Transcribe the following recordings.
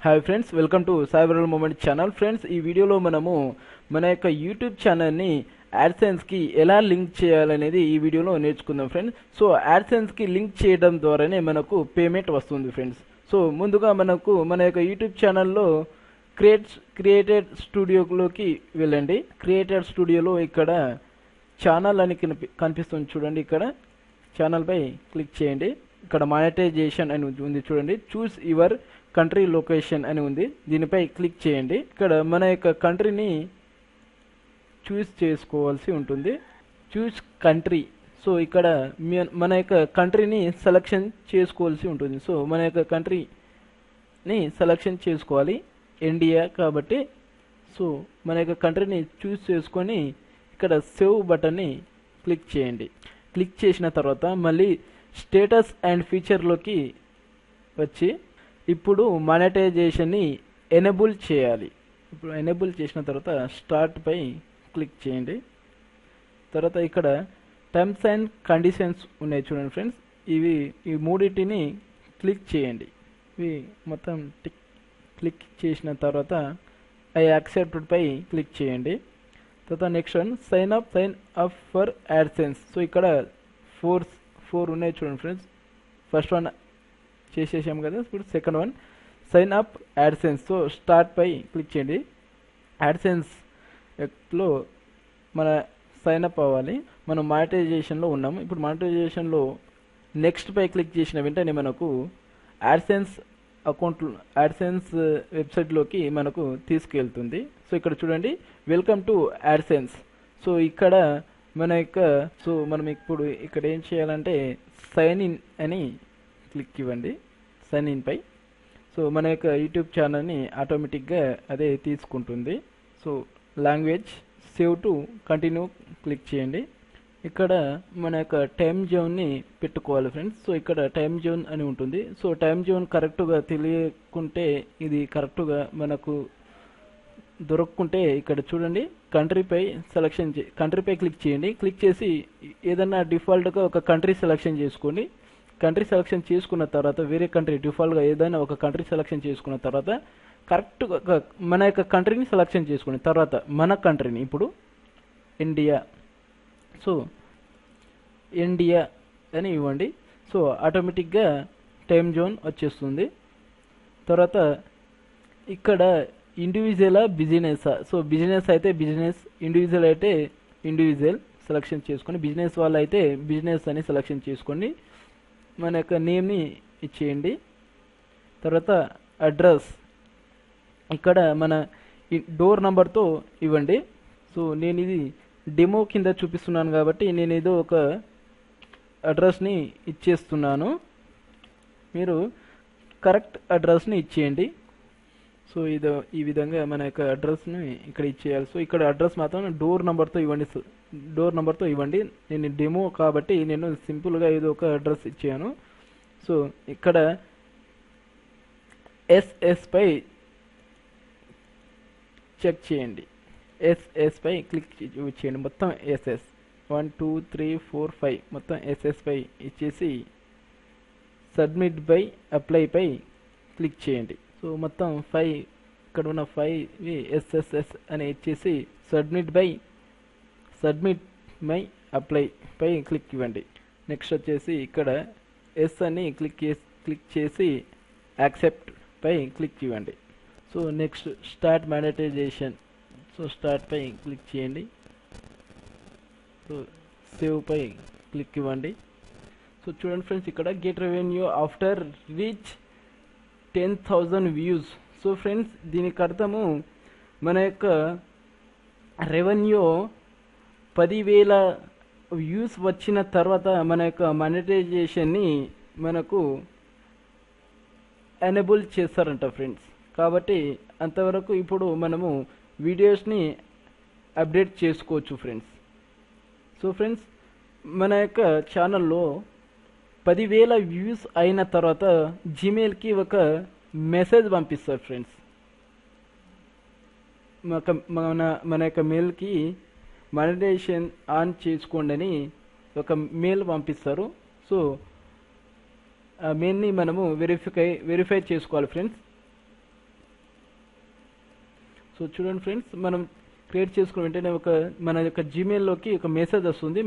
Hi friends, welcome to cyberal moment channel. Friends, ఈ వీడియోలో మనము మన యొక్క యూట్యూబ్ ఛానల్ని యాడ్సెన్స్కి ఎలా లింక్ చేయాలనేది ఈ వీడియోలో నేర్చుకుందాం ఫ్రెండ్స్. సో యాడ్సెన్స్కి లింక్ చేయడం ద్వారానే మనకు పేమెంట్ వస్తుంది ఫ్రెండ్స్. సో ముందుగా మనకు మన యొక్క యూట్యూబ్ ఛానల్లో క్రియేటెడ్ స్టూడియోలోకి వెళ్ళండి. క్రియేటెడ్ స్టూడియోలో ఇక్కడ ఛానల్ అని కనిపిస్తుంది చూడండి. ఇక్కడ ఛానల్ పై క్లిక్ చేయండి. ఇక్కడ మానిటైజేషన్ అని ఉంది చూడండి. చూస్ యువర్ కంట్రీ లొకేషన్ అని ఉంది, దీనిపై క్లిక్ చేయండి. ఇక్కడ మన యొక్క కంట్రీని చూస్ చేసుకోవాల్సి ఉంటుంది. చూస్ కంట్రీ. సో ఇక్కడ మన యొక్క కంట్రీని సెలెక్షన్ చేసుకోవాల్సి ఉంటుంది. సో మన యొక్క కంట్రీని సెలెక్షన్ చేసుకోవాలి, ఇండియా కాబట్టి. సో మన యొక్క కంట్రీని చూస్ చేసుకొని ఇక్కడ సేవ్ బటన్ని క్లిక్ చేయండి. క్లిక్ చేసిన తర్వాత మళ్ళీ స్టేటస్ అండ్ ఫీచర్లోకి వచ్చి ఇప్పుడు మానిటైజేషన్ని ఎనేబుల్ చేయాలి. ఇప్పుడు ఎనేబుల్ చేసిన తర్వాత స్టార్ట్ పై క్లిక్ చేయండి. తర్వాత ఇక్కడ టర్మ్స్ అండ్ కండిషన్స్ ఉన్నాయి చూడండి ఫ్రెండ్స్. ఈ మూడింటిని క్లిక్ చేయండి. ఇవి మొత్తం క్లిక్ చేసిన తర్వాత ఐ యాక్సెప్టెడ్ పై క్లిక్ చేయండి. తర్వాత next one sign up for AdSense. So ఇక్కడ ఫోర్ ఉన్నాయి చూడండి ఫ్రెండ్స్. ఫస్ట్ వన్ చేసేసాం కదా. ఇప్పుడు second one sign up AdSense. So start పై క్లిక్ చేయండి. యాడ్సెన్స్లో మన సైన్ అప్ అవ్వాలి. మనం మానిటైజేషన్లో ఉన్నాము. ఇప్పుడు మానిటైజేషన్లో నెక్స్ట్ పై క్లిక్ చేసిన వెంటనే మనకు యాడ్సెన్స్ యాడ్సెన్స్ వెబ్సైట్లోకి మనకు తీసుకెళ్తుంది. సో ఇక్కడ చూడండి, వెల్కమ్ టు యాడ్సెన్స్. సో ఇక్కడ మనం ఇప్పుడు ఇక్కడ ఏం చేయాలంటే సైన్ ఇన్ అని క్లిక్ ఇవ్వండి. సైన్ ఇన్ పై. సో మన యొక్క యూట్యూబ్ ఛానల్ని ఆటోమేటిక్గా అదే తీసుకుంటుంది. So language save to continue click చేయండి. ఇక్కడ మన యొక్క టైం జోన్ని పెట్టుకోవాలి ఫ్రెండ్స్. సో ఇక్కడ టైం జోన్ అని ఉంటుంది. సో టైం జోన్ కరెక్ట్గా తెలియకుంటే ఇది కరెక్ట్గా మనకు దొరకకుంటే ఇక్కడ చూడండి, కంట్రీపై క్లిక్ చేయండి. క్లిక్ చేసి ఏదన్నా డిఫాల్ట్గా ఒక కంట్రీ సెలెక్షన్ చేసుకోండి. కంట్రీ సెలెక్షన్ చేసుకున్న తర్వాత వేరే కంట్రీ డిఫాల్ట్గా ఏదైనా ఒక కంట్రీ సెలెక్షన్ చేసుకున్న తర్వాత కరెక్ట్గా మన యొక్క కంట్రీని సెలెక్షన్ చేసుకుని తర్వాత మన కంట్రీని ఇప్పుడు ఇండియా. సో ఇండియా అని ఇవ్వండి. సో ఆటోమేటిక్గా టైం జోన్ వచ్చేస్తుంది. తర్వాత ఇక్కడ ఇండివిజువలా బిజినెసా. సో బిజినెస్ అయితే బిజినెస్, ఇండివిజువల్ అయితే ఇండివిజువల్ సెలెక్షన్ చేసుకొని, బిజినెస్ వాళ్ళు అయితే బిజినెస్ అని సెలెక్షన్ చేసుకోండి. మన యొక్క నేమ్ని ఇచ్చేయండి. తర్వాత అడ్రస్ ఇక్కడ మన డోర్ నంబర్తో ఇవ్వండి. సో నేను ఇది డెమో కింద చూపిస్తున్నాను కాబట్టి నేను ఏదో ఒక అడ్రస్ని ఇచ్చేస్తున్నాను. మీరు కరెక్ట్ అడ్రస్ని ఇచ్చేయండి. సో ఈ విధంగా మన యొక్క అడ్రస్ని ఇక్కడ ఇచ్చేయాలి. సో ఇక్కడ అడ్రస్ మాత్రం డోర్ నెంబర్తో ఇవ్వండి. నేను డెమో కాబట్టి నేను సింపుల్గా ఏదో ఒక అడ్రస్ ఇచ్చాను. సో ఇక్కడ ఎస్ఎస్ పై చెక్ చేయండి. ఎస్ఎస్ పై క్లిక్ చేయండి. మొత్తం ఎస్ఎస్ 1 2 3 4 5 మొత్తం ఎస్ఎస్ పై ఇచ్చేసి సబ్మిట్ బై అప్లై పై క్లిక్ చేయండి. సో మొత్తం 5 ఇక్కడ ఉన్న 5 ఎస్ఎస్ఎస్ అని ఇచ్చేసి సబ్మిట్ మై అప్లై పై క్లిక్ ఇవ్వండి. నెక్స్ట్ వచ్చేసి ఇక్కడ ఎస్ అని క్లిక్ చేసి యాక్సెప్ట్ పై క్లిక్ ఇవ్వండి. So next start monetization. So start పై క్లిక్ చేయండి. సో సేవ్ పై క్లిక్ ఇవ్వండి. సో చూడండి ఫ్రెండ్స్, ఇక్కడ get revenue after reach 10,000 views. So friends, దీనికి అర్థము మన యొక్క రెవెన్యూ 10,000 వ్యూస్ వచ్చిన తర్వాత మన యొక్క మానిటైజేషన్ని మనకు ఎనేబుల్ చేస్తారంట ఫ్రెండ్స్. కాబట్టి అంతవరకు ఇప్పుడు మనము వీడియోస్ని అప్డేట్ చేసుకోవచ్చు ఫ్రెండ్స్. సో ఫ్రెండ్స్, మన యొక్క ఛానల్లో 10,000 వ్యూస్ అయిన తర్వాత జీమెయిల్కి ఒక మెసేజ్ పంపిస్తారు ఫ్రెండ్స్. మన యొక్క మెయిల్కి మానిటైజేషన్ ఆన్ చేసుకోండి అని ఒక మెయిల్ పంపిస్తారు. సో ఆ మెయిల్ని మనము వెరిఫై చేసుకోవాలి ఫ్రెండ్స్. సో చూడండి ఫ్రెండ్స్, మనం క్రియేట్ చేసుకున్న వెంటనే మన యొక్క జీమెయిల్లోకి ఒక మెసేజ్ వస్తుంది.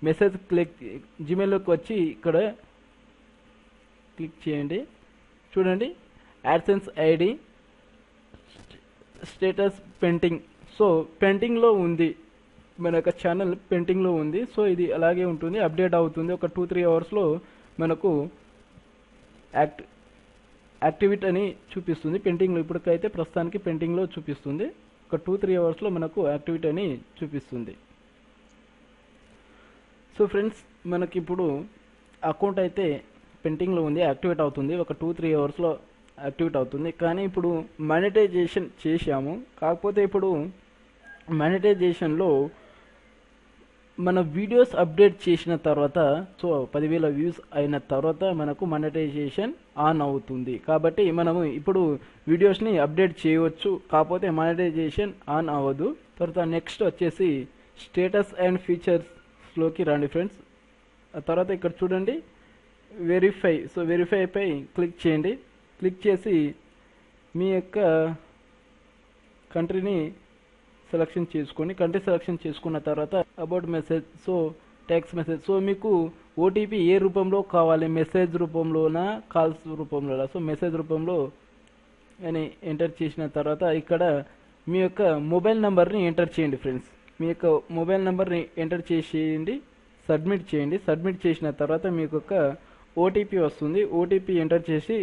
మెసేజ్ జీమెయిల్లోకి వచ్చి ఇక్కడ క్లిక్ చేయండి. చూడండి, AdSense ID status pending. So పెండింగ్లో ఉంది, మన యొక్క ఛానల్ పెండింగ్లో ఉంది. సో ఇది అలాగే ఉంటుంది, అప్డేట్ అవుతుంది. ఒక 2-3 అవర్స్లో మనకు యాక్టివేట్ అని చూపిస్తుంది. పెండింగ్లో ఇప్పటికైతే ప్రస్తుతానికి పెండింగ్లో చూపిస్తుంది. ఒక 2-3 అవర్స్లో మనకు యాక్టివేట్ అని చూపిస్తుంది. సో ఫ్రెండ్స్, మనకి ఇప్పుడు అకౌంట్ అయితే పెండింగ్లో ఉంది, యాక్టివేట్ అవుతుంది. ఒక 2-3 అవర్స్లో యాక్టివేట్ అవుతుంది. కానీ ఇప్పుడు మానిటైజేషన్ చేశాము. కాకపోతే ఇప్పుడు మానిటైజేషన్లో మన వీడియోస్ అప్డేట్ చేసిన తర్వాత, సో 10,000 వ్యూస్ అయిన తర్వాత మనకు మానిటైజేషన్ ఆన్ అవుతుంది. కాబట్టి మనము ఇప్పుడు వీడియోస్ని అప్డేట్ చేయవచ్చు, కాకపోతే మానిటైజేషన్ ఆన్ అవ్వదు. తర్వాత నెక్స్ట్ వచ్చేసి స్టేటస్ అండ్ ఫీచర్స్లోకి రండి ఫ్రెండ్స్. ఆ తర్వాత ఇక్కడ చూడండి వెరిఫై. సో వెరిఫైపై క్లిక్ చేయండి. క్లిక్ చేసి మీ యొక్క కంట్రీని సెలక్షన్ చేసుకోండి. కంట్రీ సెలక్షన్ చేసుకున్న తర్వాత about message, so text message. So మీకు ఓటీపీ ఏ రూపంలో కావాలి, మెసేజ్ రూపంలోనా కాల్స్ రూపంలోనా? సో మెసేజ్ రూపంలో అని ఎంటర్ చేసిన తర్వాత ఇక్కడ మీ యొక్క మొబైల్ నెంబర్ని ఎంటర్ చేయండి ఫ్రెండ్స్. మీ యొక్క మొబైల్ నెంబర్ని ఎంటర్ చేసేయండి, సబ్మిట్ చేయండి. సబ్మిట్ చేసిన తర్వాత మీకు ఒక ఓటీపీ వస్తుంది. ఓటీపీ ఎంటర్ చేసి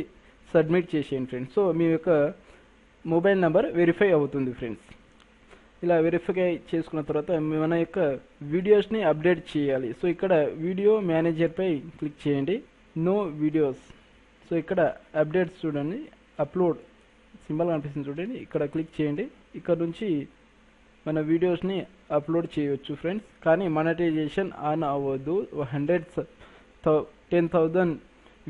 సబ్మిట్ చేసేయండి ఫ్రెండ్స్. సో మీ యొక్క మొబైల్ నెంబర్ వెరిఫై అవుతుంది ఫ్రెండ్స్. ఇలా వెరిఫై చేసుకున్న తర్వాత మన యొక్క వీడియోస్ని అప్డేట్ చేయాలి. సో ఇక్కడ వీడియో మేనేజర్పై క్లిక్ చేయండి, నో వీడియోస్. సో ఇక్కడ అప్డేట్స్ చూడండి, అప్లోడ్ సింబల్ కనిపిస్తుంది చూడండి, ఇక్కడ క్లిక్ చేయండి. ఇక్కడ నుంచి మన వీడియోస్ని అప్లోడ్ చేయవచ్చు ఫ్రెండ్స్. కానీ మానిటైజేషన్ ఆన్ అవ్వదు. 10,000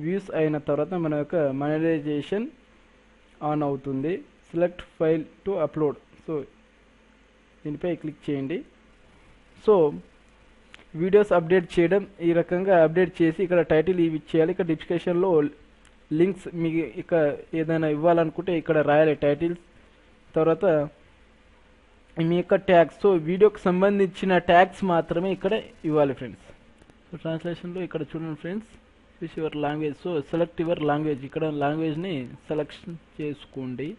వ్యూస్ అయిన తర్వాత మన యొక్క మానిటైజేషన్ ఆన్ అవుతుంది. Select file to upload. So దీనిపై క్లిక్ చేయండి. సో వీడియోస్ అప్డేట్ చేయడం ఈ రకంగా అప్డేట్ చేసి ఇక్కడ టైటిల్ ఇవి ఇచ్చేయాలి. ఇక్కడ డిస్క్రిప్షన్లో లింక్స్ మీకు ఇక ఏదైనా ఇవ్వాలనుకుంటే ఇక్కడ రాయాలి టైటిల్స్. తర్వాత మీ యొక్క ట్యాగ్స్, సో వీడియోకి సంబంధించిన ట్యాగ్స్ మాత్రమే ఇక్కడ ఇవ్వాలి ఫ్రెండ్స్. సో ట్రాన్స్లేషన్లో ఇక్కడ చూడండి friends, which your language. So select your language. ఇక్కడ లాంగ్వేజ్ని సెలెక్షన్ చేసుకోండి,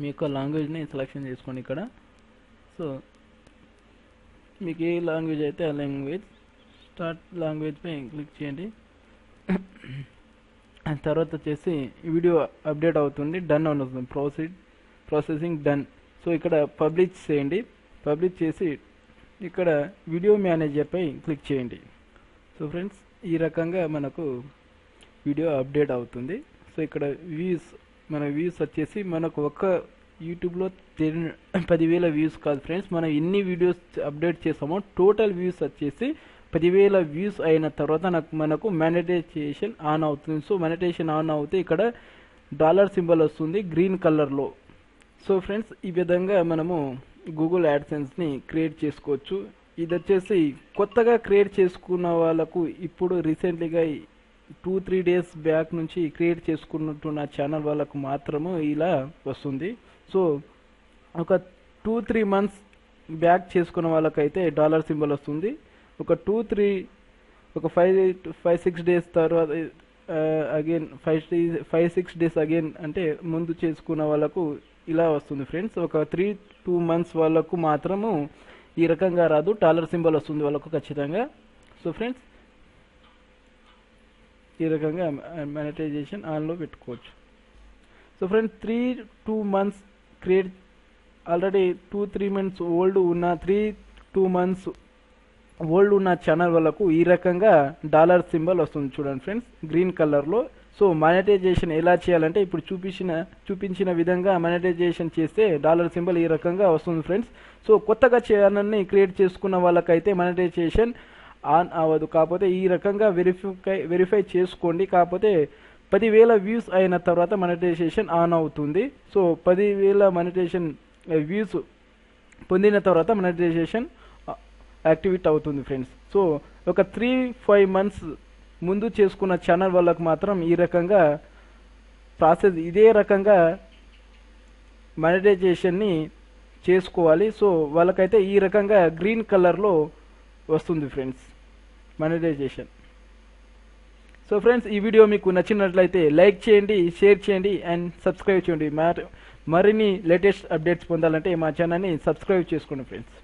మీ యొక్క లాంగ్వేజ్ని సెలెక్షన్ చేసుకోండి ఇక్కడ. సో మీకు ఏ లాంగ్వేజ్ అయితే ఆ లాంగ్వేజ్, స్టార్ట్ లాంగ్వేజ్ పై క్లిక్ చేయండి. తర్వాత వచ్చేసి వీడియో అప్డేట్ అవుతుంది, డన్ అని వస్తుంది, ప్రాసెసింగ్ డన్. సో ఇక్కడ పబ్లిష్ చేయండి. పబ్లిష్ చేసి ఇక్కడ వీడియో మేనేజర్పై క్లిక్ చేయండి. సో ఫ్రెండ్స్, ఈ రకంగా మనకు వీడియో అప్డేట్ అవుతుంది. సో ఇక్కడ మన వ్యూస్ వచ్చేసి మనకు ఒక యూట్యూబ్లో 10,000 వ్యూస్ కాదు ఫ్రెండ్స్. మనం ఎన్ని వీడియోస్ అప్డేట్ చేసామో టోటల్ వ్యూస్ వచ్చేసి 10,000 వ్యూస్ అయిన తర్వాత మనకు మానిటైజేషన్ ఆన్ అవుతుంది. సో మానిటైజేషన్ ఆన్ అవుతే ఇక్కడ డాలర్ సింబల్ వస్తుంది గ్రీన్ కలర్లో. సో ఫ్రెండ్స్, ఈ విధంగా మనము గూగుల్ యాడ్సెన్స్ని క్రియేట్ చేసుకోవచ్చు. ఇది వచ్చేసి కొత్తగా క్రియేట్ చేసుకున్న వాళ్ళకు ఇప్పుడు రీసెంట్లీగా 2-3 డేస్ బ్యాక్ నుంచి క్రియేట్ చేసుకున్నట్టున్న ఛానల్ వాళ్ళకు మాత్రము ఇలా వస్తుంది. సో ఒక 2-3 మంత్స్ బ్యాక్ చేసుకున్న వాళ్ళకైతే డాలర్ సింబల్ వస్తుంది. ఒక 5-6 డేస్ తర్వాత అగైన్ 5-6 డేస్ అగైన్ అంటే ముందు చేసుకున్న వాళ్ళకు ఇలా వస్తుంది ఫ్రెండ్స్. ఒక 3-2 మంత్స్ వాళ్ళకు మాత్రము ఈ రకంగా రాదు, డాలర్ సింబల్ వస్తుంది వాళ్ళకు ఖచ్చితంగా. సో ఫ్రెండ్స్, ఈ రకంగా మానిటైజేషన్ ఆన్లో పెట్టుకోవచ్చు. So friends, 3-2 months create already 2-3 months old ఉన్న 3-2 మంత్స్ ఓల్డ్ ఉన్న ఛానల్ వాళ్ళకు ఈ రకంగా డాలర్ సింబల్ వస్తుంది చూడండి ఫ్రెండ్స్ గ్రీన్ కలర్లో. సో మానిటైజేషన్ ఎలా చేయాలంటే ఇప్పుడు చూపించిన విధంగా మానిటైజేషన్ చేస్తే డాలర్ సింబల్ ఈ రకంగా వస్తుంది ఫ్రెండ్స్. సో కొత్తగా ఛానల్ని క్రియేట్ చేసుకున్న వాళ్ళకైతే మానిటైజేషన్ ఆన్ అవ్వదు. కాకపోతే ఈ రకంగా వెరిఫై చేసుకోండి. కాకపోతే 10,000 వ్యూస్ అయిన తర్వాత మానిటైజేషన్ ఆన్ అవుతుంది. సో 10,000 మానిటైజేషన్ వ్యూస్ పొందిన తర్వాత మానిటైజేషన్ యాక్టివేట్ అవుతుంది ఫ్రెండ్స్. సో ఒక 3-5 మంత్స్ ముందు చేసుకున్న ఛానల్ వాళ్ళకు మాత్రం ఈ రకంగా ప్రాసెస్ ఇదే రకంగా మానిటైజేషన్ని చేసుకోవాలి. సో వాళ్ళకైతే ఈ రకంగా గ్రీన్ కలర్లో వస్తుంది ఫ్రెండ్స్ మానిటైజేషన్. సో ఫ్రెండ్స్, ఈ వీడియో మీకు నచ్చినట్లయితే లైక్ చేయండి, షేర్ చేయండి అండ్ సబ్స్క్రైబ్ చేయండి. మరిన్ని లేటెస్ట్ అప్డేట్స్ పొందాలంటే మా ఛానల్ని సబ్స్క్రైబ్ చేసుకోండి ఫ్రెండ్స్.